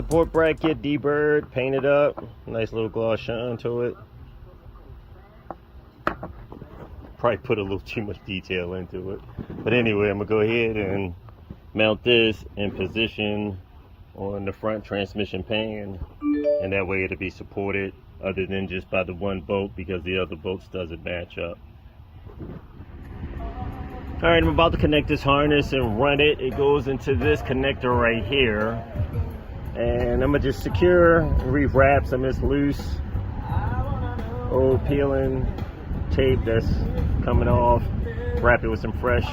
support bracket, D-Bird, painted up. Nice little gloss shine to it. Probably put a little too much detail into it. But anyway, I'm going to go ahead and mount this in position on the front transmission pan. And that way it'll be supported other than just by the one bolt, because the other bolts doesn't match up. Alright, I'm about to connect this harness and run it. It goes into this connector right here. And I'm going to just secure, rewrap some of this loose, old peeling tape that's coming off. Wrap it with some fresh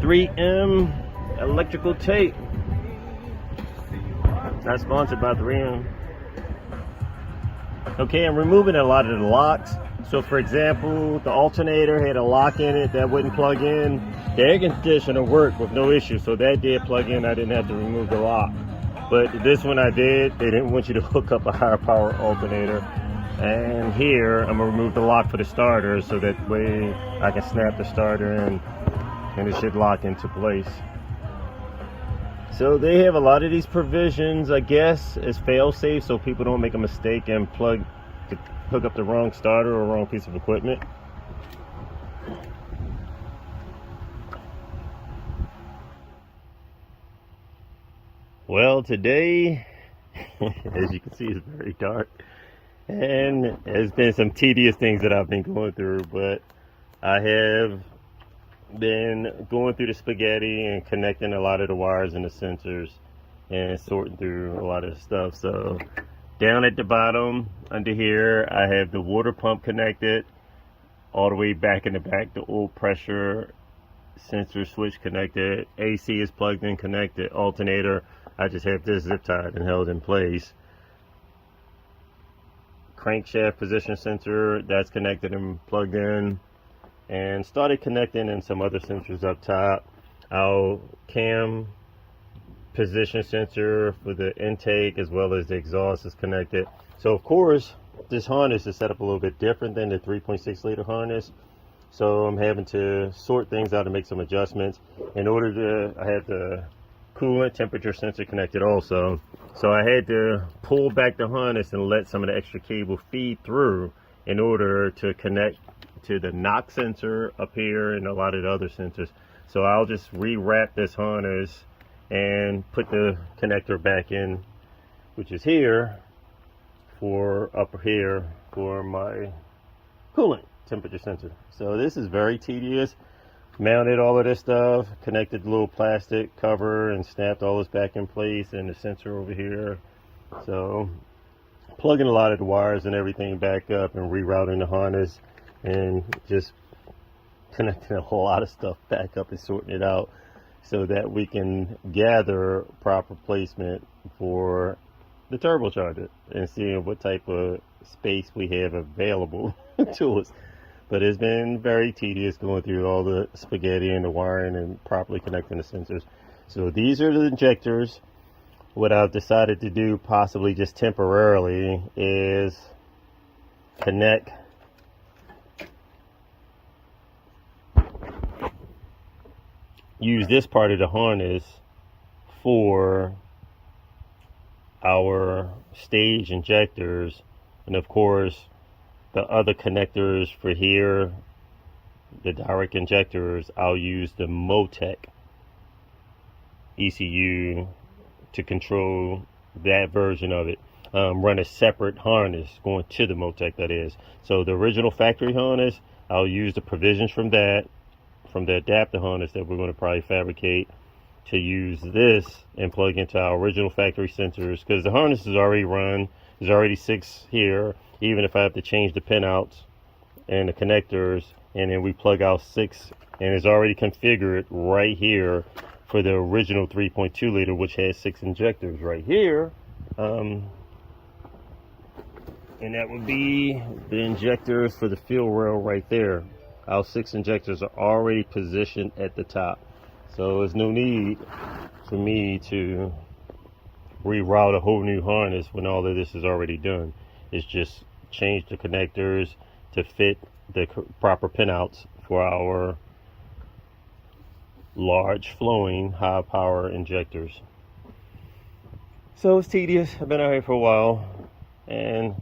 3M electrical tape. Not sponsored by 3M. Okay, I'm removing a lot of the locks. So for example, the alternator had a lock in it that wouldn't plug in. The air conditioner worked with no issue, so that did plug in. I didn't have to remove the lock. But this one I did. They didn't want you to hook up a higher power alternator. And here, I'm gonna remove the lock for the starter, so that way I can snap the starter in and it should lock into place. So they have a lot of these provisions, I guess, as fail-safe, so people don't make a mistake and hook up the wrong starter or wrong piece of equipment. Well, today, as you can see, it's very dark, and there's been some tedious things that I've been going through, but I have been going through the spaghetti and connecting a lot of the wires and the sensors and sorting through a lot of the stuff. So down at the bottom under here, I have the water pump connected all the way back in the back, the oil pressure sensor switch connected, AC is plugged in, connected, alternator, I just have this zip tied and held in place. Crankshaft position sensor, that's connected and plugged in, and started connecting in some other sensors up top. Our cam position sensor for the intake as well as the exhaust is connected. So of course this harness is set up a little bit different than the 3.6 liter harness, so I'm having to sort things out and make some adjustments. In order to, I have the coolant temperature sensor connected also, so I had to pull back the harness and let some of the extra cable feed through in order to connect to the knock sensor up here and a lot of the other sensors. So I'll just rewrap this harness and put the connector back in, which is here, for up here for my coolant temperature sensor. So this is very tedious. Mounted all of this stuff, connected the little plastic cover and snapped all this back in place, and the sensor over here. So plugging a lot of the wires and everything back up and rerouting the harness and just connecting a whole lot of stuff back up and sorting it out so that we can gather proper placement for the turbocharger and seeing what type of space we have available to us. But it's been very tedious going through all the spaghetti and the wiring and properly connecting the sensors. So these are the injectors. What I've decided to do, possibly just temporarily, is connect use this part of the harness for our stage injectors, and of course the other connectors for here, the direct injectors, I'll use the Motec ECU to control that version of it. Run a separate harness going to the Motec, that is. So the original factory harness, I'll use the provisions from that, from the adapter harness that we're going to probably fabricate, to use this and plug into our original factory sensors, because the harness is already run. There's already 6 here. Even if I have to change the pin outs and the connectors, and then we plug out 6, and it's already configured right here for the original 3.2 liter, which has 6 injectors right here. And that would be the injectors for the fuel rail right there. Our 6 injectors are already positioned at the top, so there's no need for me to reroute a whole new harness when all of this is already done. It's just change the connectors to fit the proper pinouts for our large flowing high power injectors. So it's tedious. I've been out here for a while and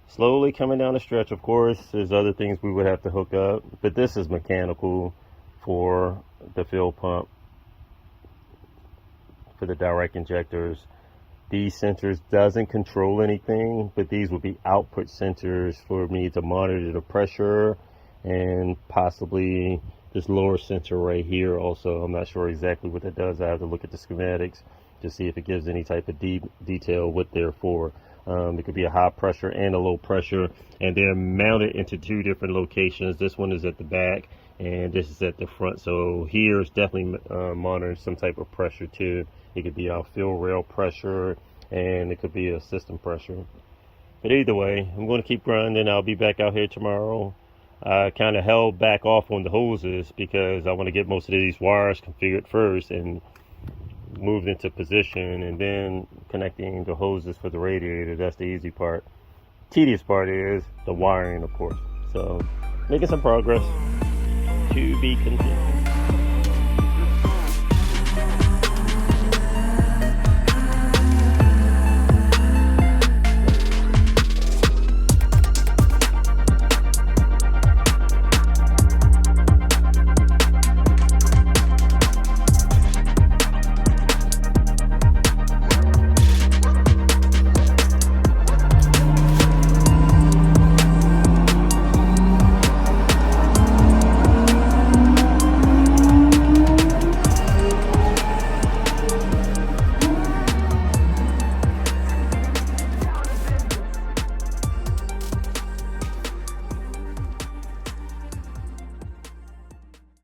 slowly coming down the stretch. Of course, there's other things we would have to hook up, but this is mechanical for the fuel pump, for the direct injectors. These sensors doesn't control anything, but these would be output sensors for me to monitor the pressure, and possibly this lower sensor right here also. I'm not sure exactly what that does. I have to look at the schematics to see if it gives any type of detail what they're for. It could be a high pressure and a low pressure, and they're mounted into two different locations. This one is at the back and this is at the front. So here is definitely monitoring some type of pressure too. It could be our fuel rail pressure and it could be a system pressure. But either way, I'm going to keep grinding. I'll be back out here tomorrow. I kind of held back off on the hoses because I want to get most of these wires configured first and moved into position, and then connecting the hoses for the radiator. That's the easy part. Tedious part is the wiring, of course. So making some progress, to be continued.